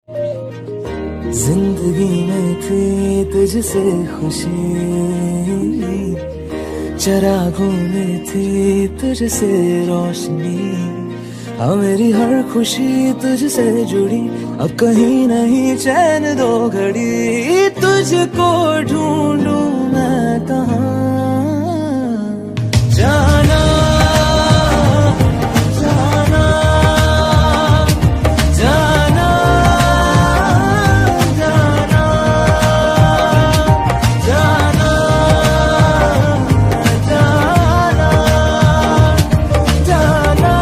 जिंदगी में थी तुझसे खुशी, चरागों में थी तुझसे रोशनी। हाँ मेरी हर खुशी तुझसे जुड़ी, अब कहीं नहीं चैन दो घड़ी। तुझको ढूंढूं मैं कहाँ, जाना जाना जाना जाना जाना जाना जाना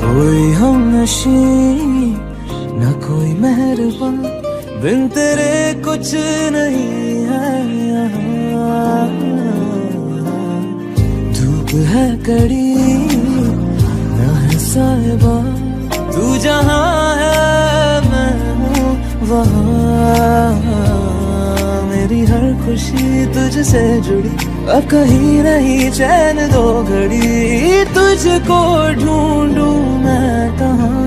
कोई हम नशी न कोई मेहरबान, बिन तेरे कुछ नहीं है यहाँ। धूप है कड़ी न है साहिबा, तू जहाँ है मैं हूँ वहाँ। मेरी हर खुशी तुझसे जुड़ी, अब कहीं नहीं चैन दो घड़ी। तुझको ढूंढूं मैं कहाँ।